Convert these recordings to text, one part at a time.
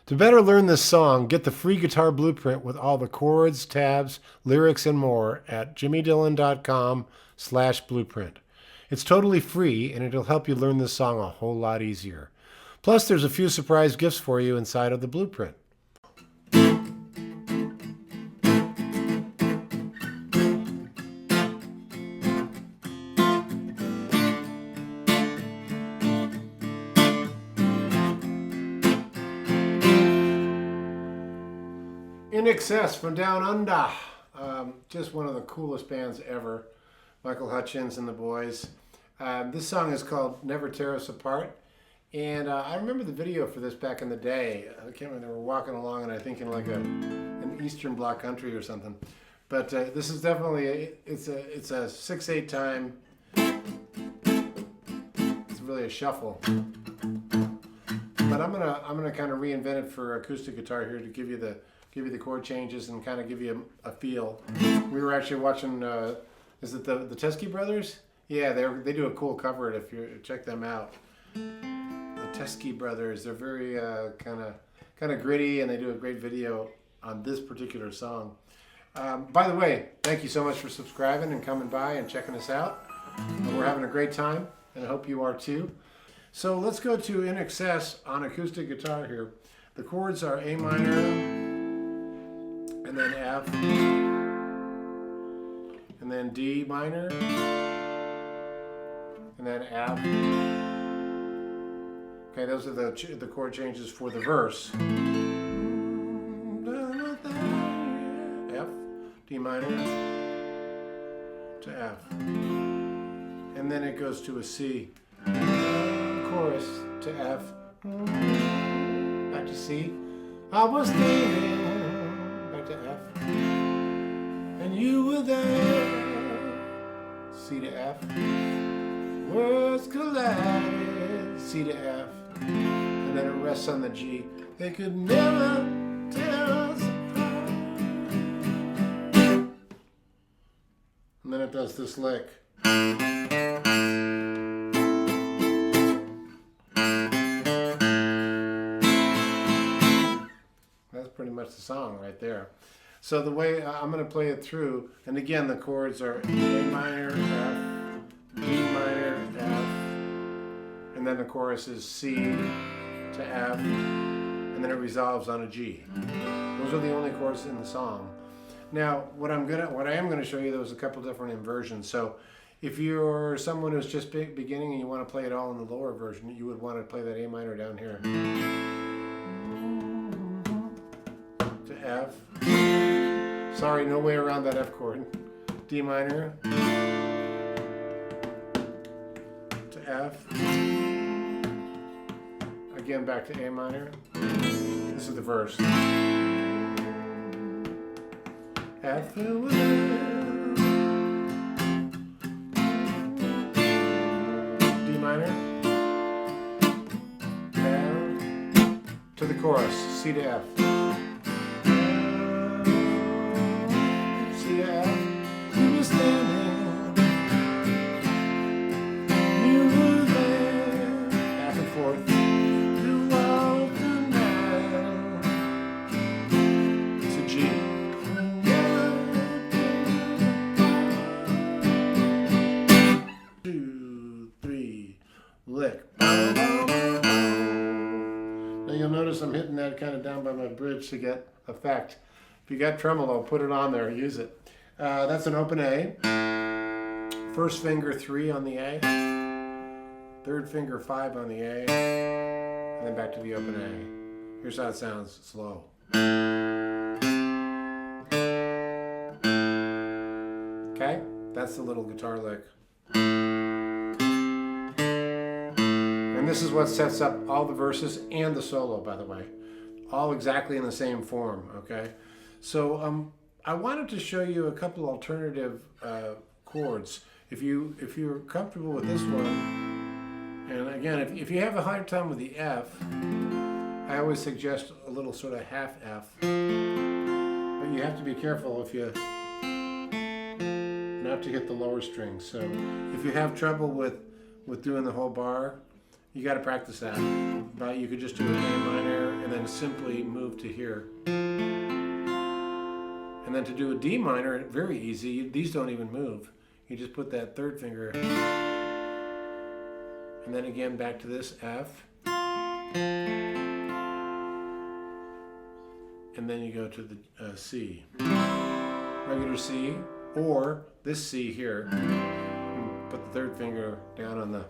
To better learn this song, get the free guitar blueprint with all the chords, tabs, lyrics, and more at jimmydillon.com/blueprint. It's totally free and it'll help you learn this song a whole lot easier. Plus, there's a few surprise gifts for you inside of the blueprint. INXS from Down Under. Just one of the coolest bands ever. Michael Hutchins and the boys. This song is called Never Tear Us Apart. And I remember the video for this back in the day. I can't remember, they were walking along and I think in like an Eastern Bloc country or something. But this is definitely, it's a 6/8 time. It's really a shuffle. But I'm gonna kind of reinvent it for acoustic guitar here to give you the chord changes and kind of give you a feel. We were actually watching, is it the Teskey Brothers? Yeah, they do a cool cover if you check them out. The Teskey Brothers, they're very kind of gritty and they do a great video on this particular song. By the way, thank you so much for subscribing and coming by and checking us out. We're having a great time and I hope you are too. So let's go to INXS on acoustic guitar here. The chords are A minor, and then F, and then D minor, and then F. Okay, those are the chord changes for the verse. F, D minor, to F. And then it goes to a C. Chorus to F. Back to C. I was there. To F, and you were there. C to F, words collided. C to F, and then it rests on the G. They could never tear us apart. And then it does this lick. That's pretty much the song right there. So the way I'm going to play it through, and again the chords are A minor, F, D minor, F, and then the chorus is C to F, and then it resolves on a G. Those are the only chords in the song. Now, what I am going to show you, there was a couple different inversions. So if you're someone who's just beginning and you want to play it all in the lower version, you would want to play that A minor down here. To F. Sorry, no way around that F chord. D minor. To F. Again, back to A minor. This is the verse. F. D minor. F. To the chorus. C to F. Lick. Now you'll notice I'm hitting that kind of down by my bridge to get effect. If you got tremolo, put it on there, use it. That's an open A. First finger 3 on the A. Third finger 5 on the A. And then back to the open A. Here's how it sounds slow. Okay, that's the little guitar lick. And this is what sets up all the verses and the solo, by the way. All exactly in the same form, okay? So I wanted to show you a couple alternative chords. If you're comfortable with this one, and again, if you have a hard time with the F, I always suggest a little sort of half F. But you have to be careful not to hit the lower strings. So if you have trouble with doing the whole bar, You got to practice that. But you could just do an A minor and then simply move to here. And then to do a D minor, very easy. These don't even move. You just put that third finger. And then again back to this F. And then you go to the C. Regular C, or this C here. Put the third finger down on the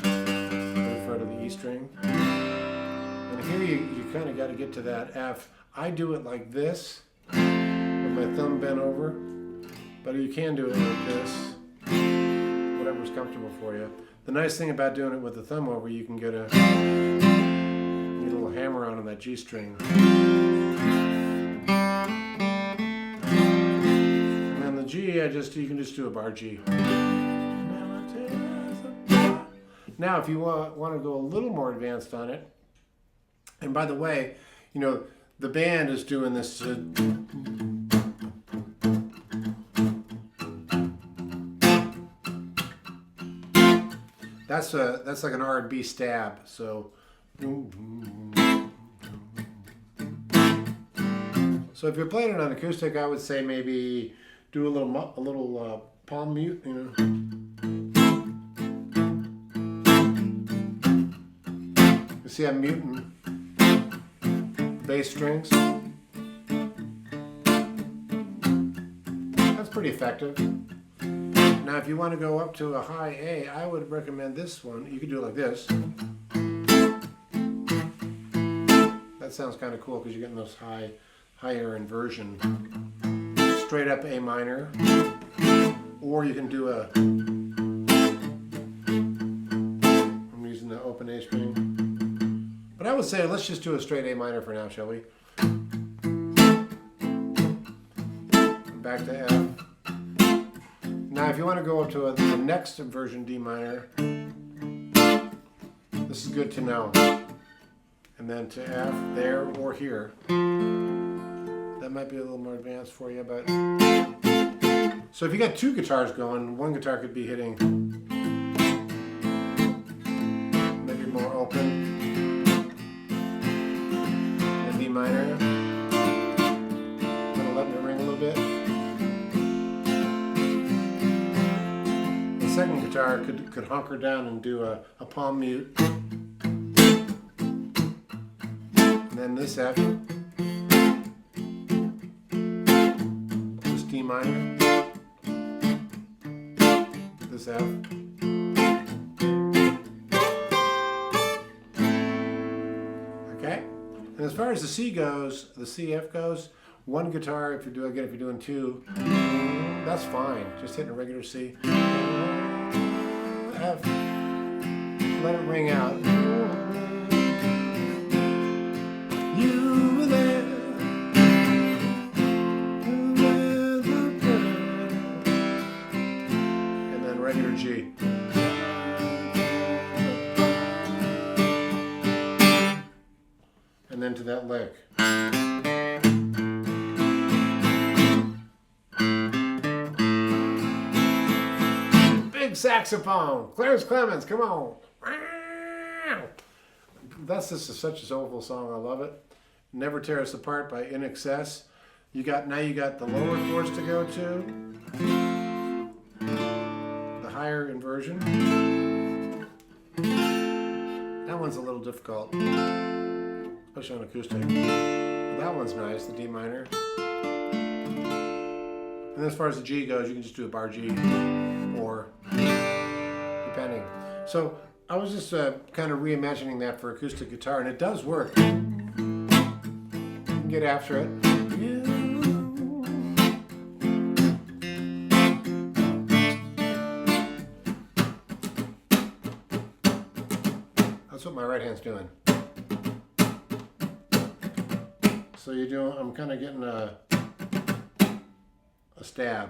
front of the E string. And here you kind of got to get to that F. I do it like this, with my thumb bent over, but you can do it like this, whatever's comfortable for you. The nice thing about doing it with the thumb over, you can get a little hammer on that G string. And then the G, you can just do a bar G. Now, if you want to go a little more advanced on it, and by the way, you know, the band is doing this. That's like an R&B stab. So if you're playing it on acoustic, I would say maybe do a little palm mute. You know. You see, I'm muting bass strings. That's pretty effective. Now, if you want to go up to a high A, I would recommend this one. You could do it like this. That sounds kind of cool because you're getting those higher inversion. Straight up A minor. Or you can do I'm using the open A string. But I would say let's just do a straight A minor for now, shall we? Back to F. Now, if you want to go up to the next inversion D minor, this is good to know. And then to F, there or here. That might be a little more advanced for you, but... So if you got two guitars going, one guitar could be hitting maybe more open. A D minor. Kind of letting it ring a little bit. The second guitar could hunker down and do a palm mute. And then this F. This D minor. This F. Okay. And as far as the C goes, the C-F goes, one guitar, if you're doing two, that's fine. Just hitting a regular C. F. Let it ring out. You were there. And then regular G. And then to that lick. Big saxophone. Clarence Clemens, come on. This is such a soulful song. I love it. Never Tear Us Apart by INXS. Now you got the lower chords to go to. The higher inversion. That one's a little difficult, especially on acoustic. That one's nice, the D minor. And as far as the G goes, you can just do a bar G, or depending. So I was just kind of reimagining that for acoustic guitar, and it does work. You can get after it. That's what my right hand's doing. So I'm kind of getting a stab.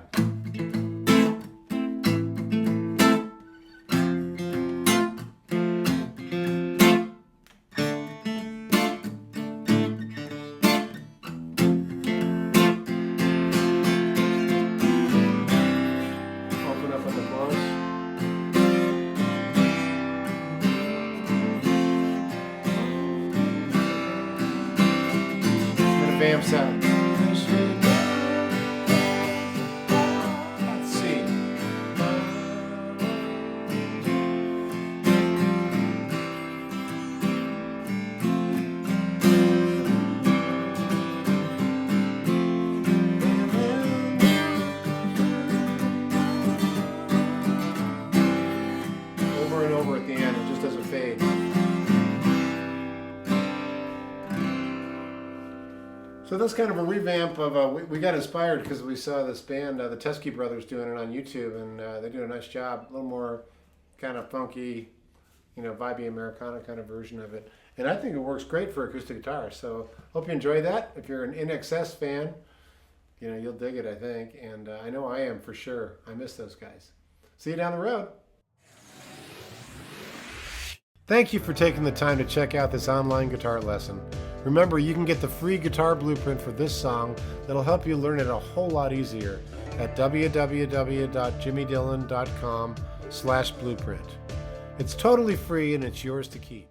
Open up on the chorus. vamps out. Let's see. Over and over at the end, it just doesn't fade. So that's kind of a revamp of, we got inspired because we saw this band, the Teskey Brothers, doing it on YouTube, and they do a nice job. A little more kind of funky, you know, vibey Americana kind of version of it. And I think it works great for acoustic guitar. So hope you enjoy that. If you're an INXS fan, you know, you'll dig it, I think. And I know I am for sure. I miss those guys. See you down the road. Thank you for taking the time to check out this online guitar lesson. Remember, you can get the free guitar blueprint for this song that'll help you learn it a whole lot easier at www.jimmydillon.com/blueprint. It's totally free and it's yours to keep.